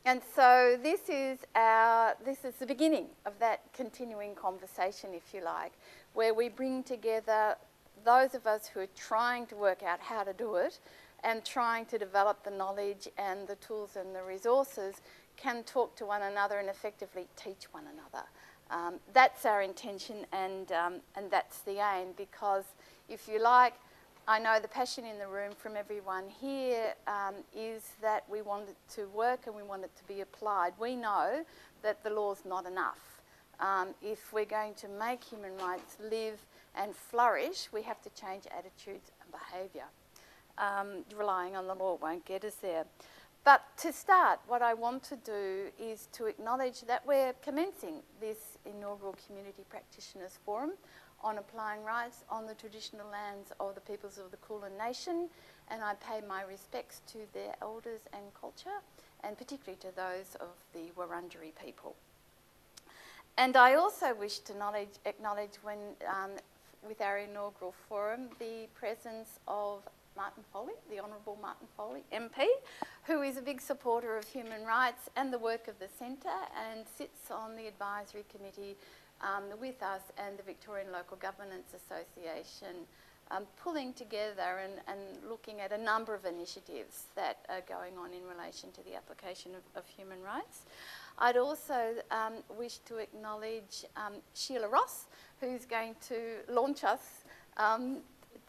And so this is the beginning of that continuing conversation, if you like, where we bring together those of us who are trying to work out how to do it and trying to develop the knowledge and the tools and the resources can talk to one another and effectively teach one another. That's our intention, and that's the aim, because if you like, I know the passion in the room from everyone here is that we want it to work and we want it to be applied. We know that the law's not enough. If we're going to make human rights live and flourish, we have to change attitudes and behaviour. Relying on the law won't get us there. But to start, what I want to do is to acknowledge that we're commencing this inaugural Community Practitioners Forum on applying rights on the traditional lands of the peoples of the Kulin Nation, and I pay my respects to their elders and culture, and particularly to those of the Wurundjeri people. And I also wish to acknowledge when, with our inaugural forum, the presence of Martin Foley, the Honourable Martin Foley, MP, who is a big supporter of human rights and the work of the Centre and sits on the advisory committee with us and the Victorian Local Governance Association, pulling together and looking at a number of initiatives that are going on in relation to the application of human rights. I'd also wish to acknowledge Sheila Ross, who's going to launch us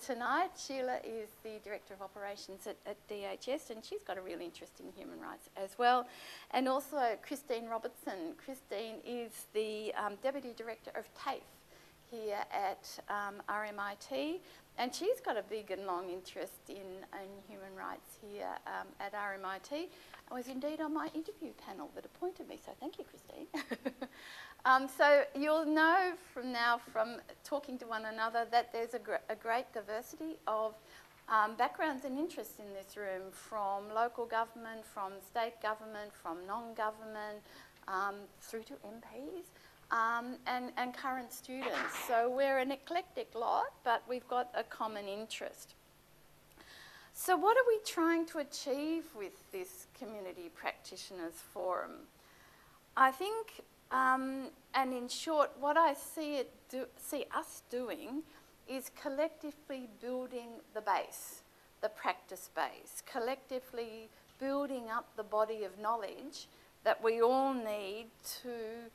tonight. Sheila is the Director of Operations at DHS, and she's got a real interest in human rights as well. And also Christine Robertson. Christine is the Deputy Director of TAFE here at RMIT, and she's got a big and long interest in human rights here at RMIT, and was indeed on my interview panel that appointed me, so thank you, Christine. So you'll know from talking to one another that there's a great diversity of backgrounds and interests in this room, from local government, from state government, from non-government, through to MPs, and current students. So we're an eclectic lot, but we've got a common interest. So what are we trying to achieve with this Community Practitioners Forum? I think, and in short, what I see us doing is collectively building the base, the practice base, collectively building up the body of knowledge that we all need to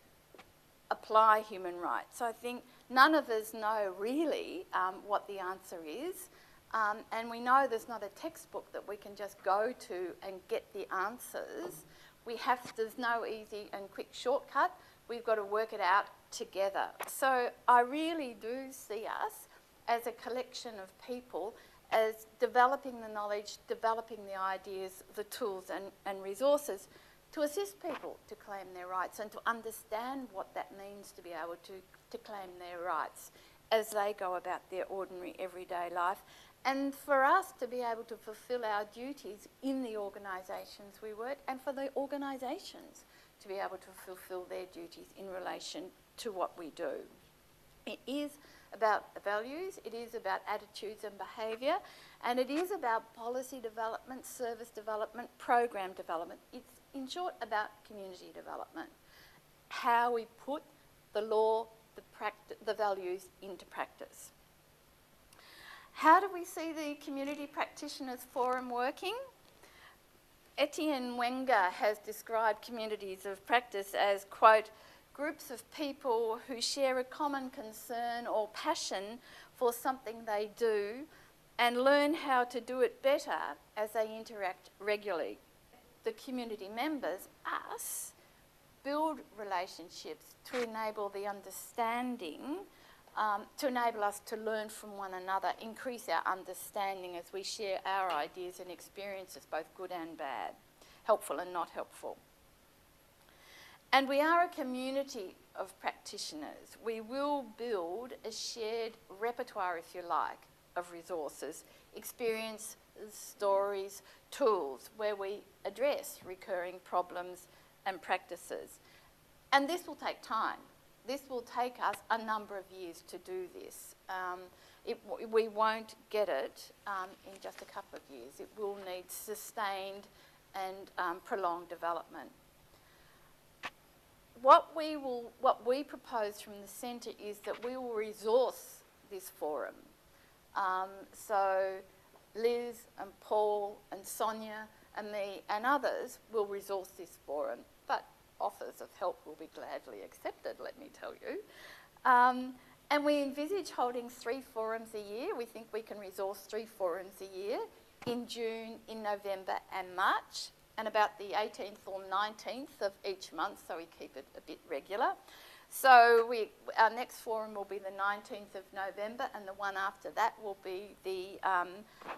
apply human rights. I think none of us know really what the answer is, and we know there's not a textbook that we can just go to and get the answers. There's no easy and quick shortcut. We've got to work it out together. So I really do see us as a collection of people as developing the knowledge, developing the ideas, the tools and resources to assist people to claim their rights and to understand what that means to be able to claim their rights as they go about their ordinary everyday life, and for us to be able to fulfil our duties in the organisations we work, and for the organisations to be able to fulfil their duties in relation to what we do. It is about values, it is about attitudes and behaviour, and it is about policy development, service development, program development. It's, in short, about community development. How we put the law, the values into practice. How do we see the Community Practitioners Forum working? Etienne Wenger has described communities of practice as, quote, groups of people who share a common concern or passion for something they do and learn how to do it better as they interact regularly. The community members, us, build relationships to enable the understanding, to enable us to learn from one another, increase our understanding as we share our ideas and experiences, both good and bad, helpful and not helpful. And we are a community of practitioners. We will build a shared repertoire, if you like, of resources, experiences, stories, tools, where we address recurring problems and practices. And this will take time. This will take us a number of years to do this. We won't get it in just a couple of years. It will need sustained and prolonged development. what we propose from the centre is that we will resource this forum. So Liz and Paul and Sonia and me and others will resource this forum, but offers of help will be gladly accepted, let me tell you. And we envisage holding 3 forums a year. We think we can resource 3 forums a year in June, in November and March, and about the 18th or 19th of each month, so we keep it a bit regular. So our next forum will be the 19th of November, and the one after that will be the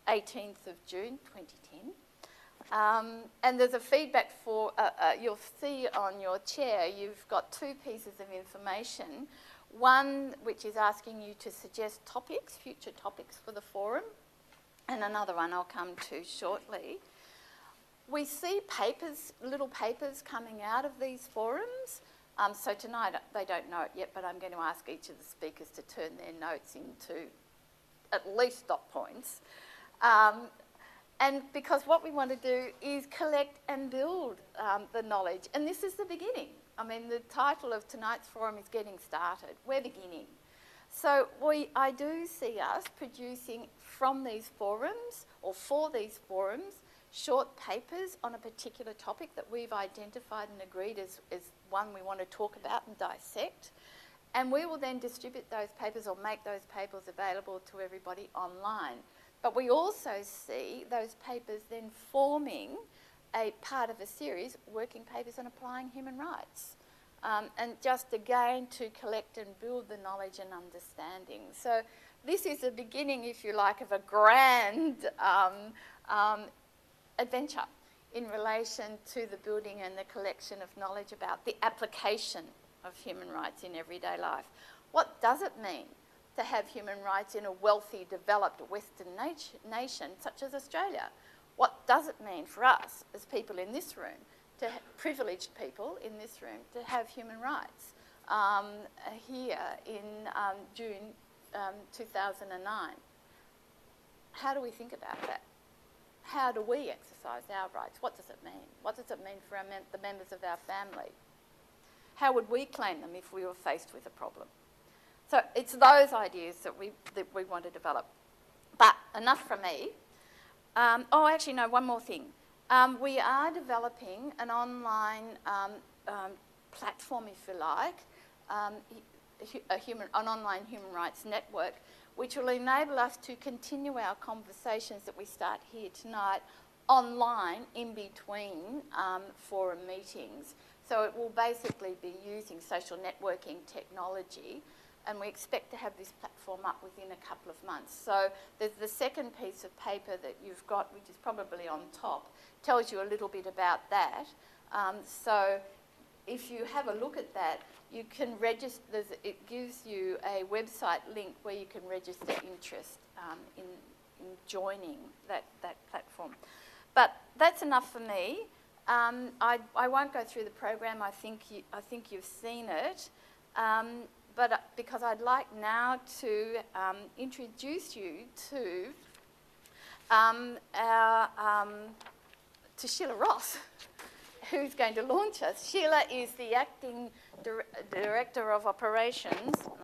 18th of June 2010. And there's a feedback for, you'll see on your chair, you've got 2 pieces of information. One which is asking you to suggest topics, future topics for the forum, and another one I'll come to shortly. We see papers, little papers coming out of these forums. So tonight, they don't know it yet, but I'm going to ask each of the speakers to turn their notes into at least dot points. And because what we want to do is collect and build the knowledge. And this is the beginning. I mean, the title of tonight's forum is Getting Started. We're beginning. So I do see us producing from these forums, or for these forums, short papers on a particular topic that we've identified and agreed as one we want to talk about and dissect. And we will then distribute those papers or make those papers available to everybody online. But we also see those papers then forming a part of a series, working papers on applying human rights. And just again to collect and build the knowledge and understanding. So this is the beginning, if you like, of a grand adventure in relation to the building and the collection of knowledge about the application of human rights in everyday life. What does it mean to have human rights in a wealthy, developed Western nation such as Australia? What does it mean for us as people in this room, privileged people in this room, to have human rights here in June 2009? How do we think about that? How do we exercise our rights? What does it mean? What does it mean for the members of our family? How would we claim them if we were faced with a problem? So it's those ideas that we want to develop. But enough from me. Oh, actually, no, one more thing. We are developing an online platform, if you like, an online human rights network, which will enable us to continue our conversations that we start here tonight online in between forum meetings. So it will basically be using social networking technology, and we expect to have this platform up within a couple of months. So there's the second piece of paper that you've got, which is probably on top, tells you a little bit about that. So if you have a look at that, you can register, it gives you a website link where you can register interest in joining that platform. But that's enough for me. I won't go through the program. I think you've seen it. But because I'd like now to introduce you to Sheila Ross, who's going to launch us. Sheila is the acting director of operations.